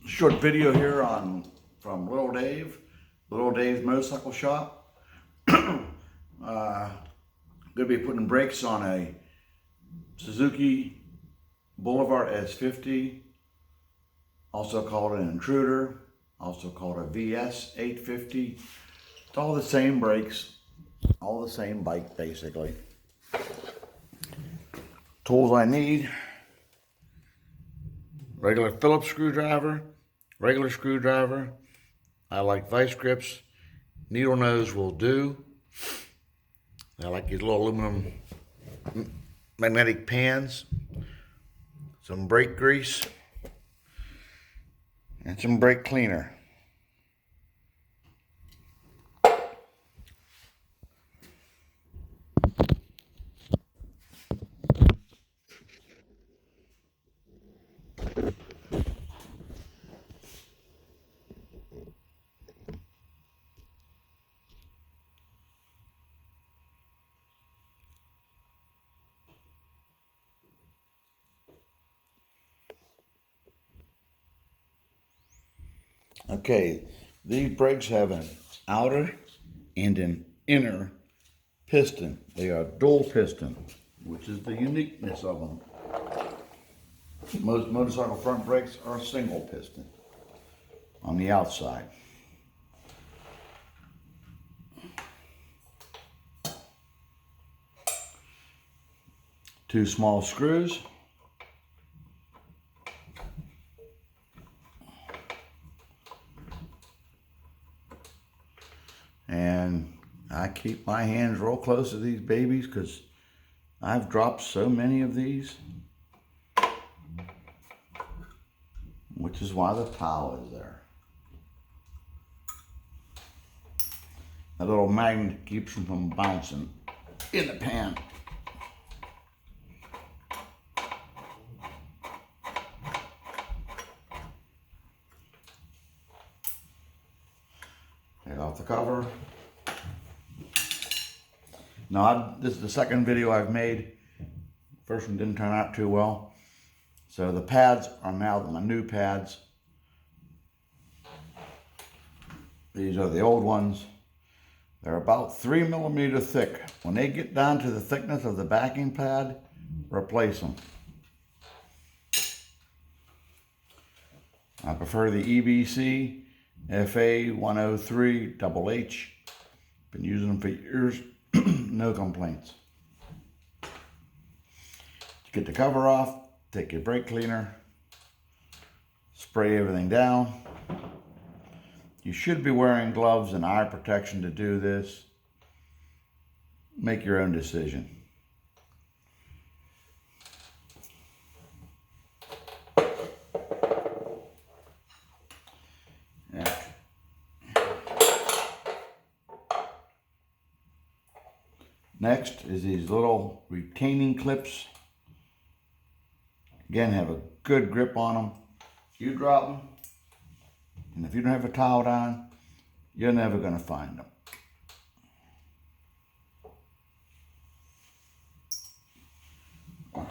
short video here from Little Dave's Motorcycle Shop. Gonna be putting brakes on a Suzuki Boulevard S50, also called an Intruder, also called a VS 850. It's all the same brakes, all the same bike basically. Tools I need: regular Phillips screwdriver, regular screwdriver. I like vice grips. Needle nose will do. I like these little aluminum magnetic pans. Some brake grease and some brake cleaner. Okay, these brakes have an outer and an inner piston. They are dual piston, which is the uniqueness of them. Most motorcycle front brakes are single piston on the outside. Two small screws. And I keep my hands real close to these babies because I've dropped so many of these, which is why the towel is there. That little magnet keeps them from bouncing in the pan. Take off the cover. Now, this is the second video I've made. First one didn't turn out too well. So the pads are now my new pads. These are the old ones. They're about 3 millimeters thick. When they get down to the thickness of the backing pad, replace them. I prefer the EBC FA 103 HH. Been using them for years. No complaints. To get the cover off, take your brake cleaner, spray everything down. You should be wearing gloves and eye protection to do this. Make your own decision. Next is these little retaining clips. Again, have a good grip on them. You drop them, and if you don't have a towel down, you're never going to find them.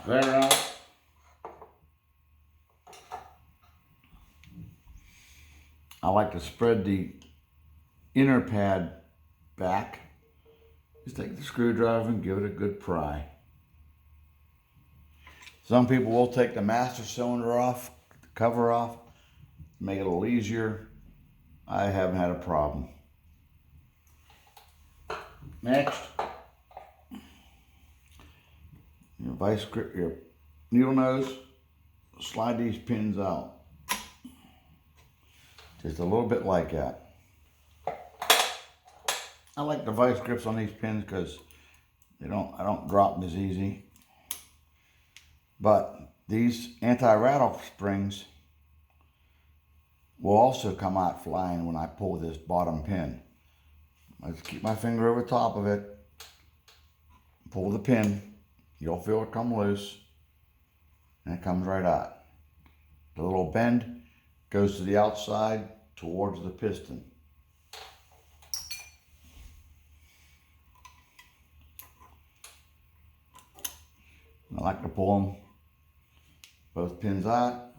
They're out. I like to spread the inner pad back. Just take the screwdriver and give it a good pry. Some people will take the master cylinder off, the cover off, make it a little easier. I haven't had a problem. Next, your vice grip, your needle nose, slide these pins out. Just a little bit like that. I like the vice grips on these pins because I don't drop them as easy. But these anti-rattle springs will also come out flying when I pull this bottom pin. I just keep my finger over top of it, pull the pin, you'll feel it come loose, and it comes right out. The little bend goes to the outside towards the piston. I like to pull them, both pins out,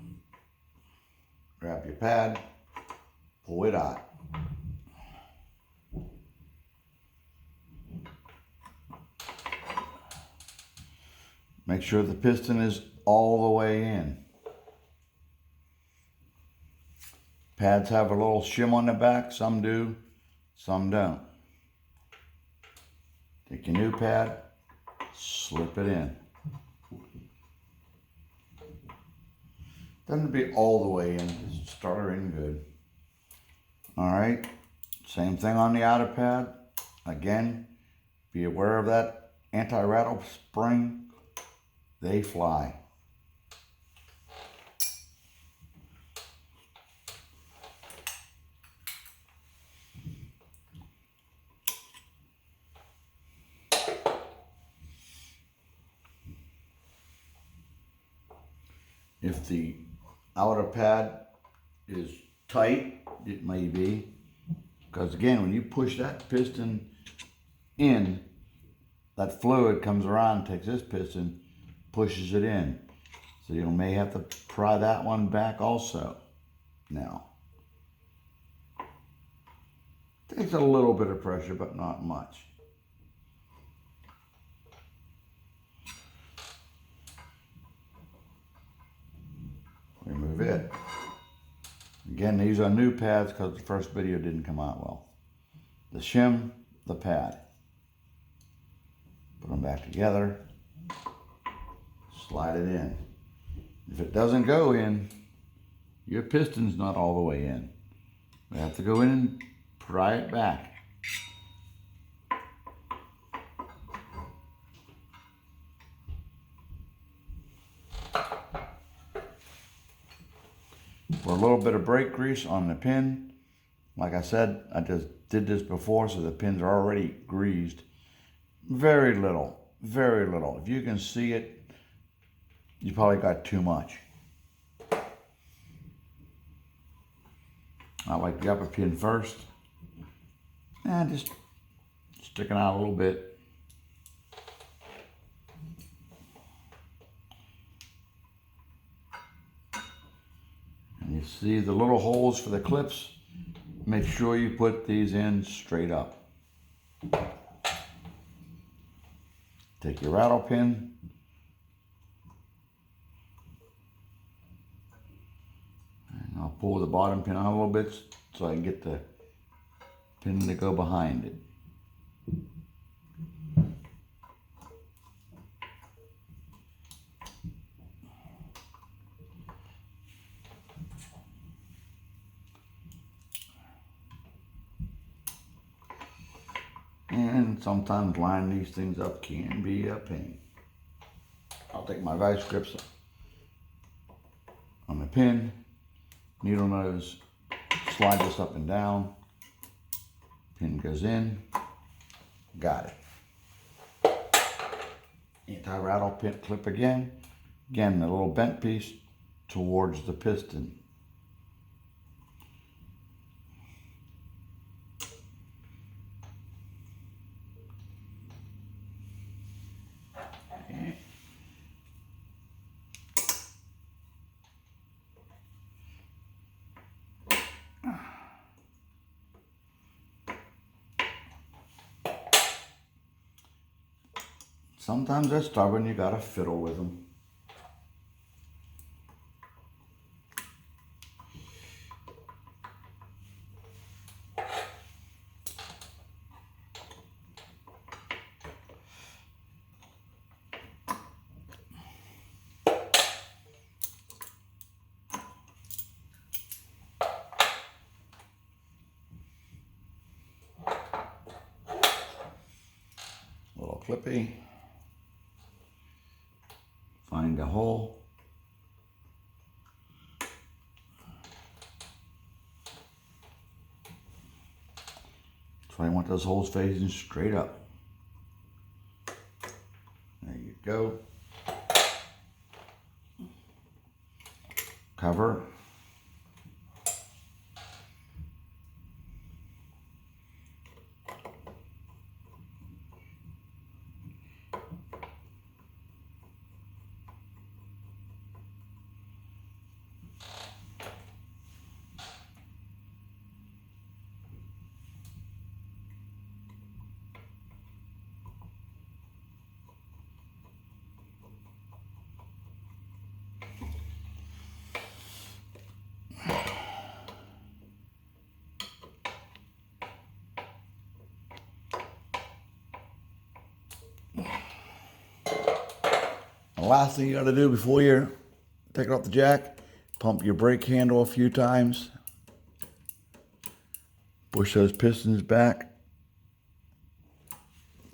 grab your pad, pull it out. Make sure the piston is all the way in. Pads have a little shim on the back, some do, some don't. Take your new pad, slip it in. Doesn't be all the way in, just start her in good. All right, same thing on the outer pad. Again, be aware of that anti-rattle spring. They fly. If the outer pad is tight, it may be, because again, when you push that piston in, that fluid comes around, takes this piston, pushes it in. So you may have to pry that one back also. Now, takes a little bit of pressure, but not much. Remove it. Again, these are new pads because the first video didn't come out well. The shim, the pad. Put them back together. Slide it in. If it doesn't go in, your piston's not all the way in. We have to go in and pry it back. For a little bit of brake grease on the pin. Like I said, I just did this before, so the pins are already greased. Very little, very little. If you can see it, you probably got too much. I like the upper pin first. And just sticking out a little bit. And you see the little holes for the clips. Make sure you put these in straight up. Take your rattle pin. And I'll pull the bottom pin out a little bit so I can get the pin to go behind it. And sometimes lining these things up can be a pain. I'll take my vice grips on the pin, needle nose, slide this up and down, pin goes in, got it. Anti-rattle pin clip again, the little bent piece towards the piston. Sometimes they're stubborn, you gotta fiddle with them. Little clippy. Find a hole. So I want those holes facing straight up. There you go. Cover. The last thing you got to do before you take it off the jack, pump your brake handle a few times. Push those pistons back.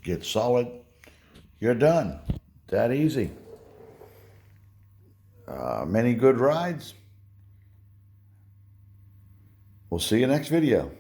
Get solid. You're done. That easy. Many good rides. We'll see you next video.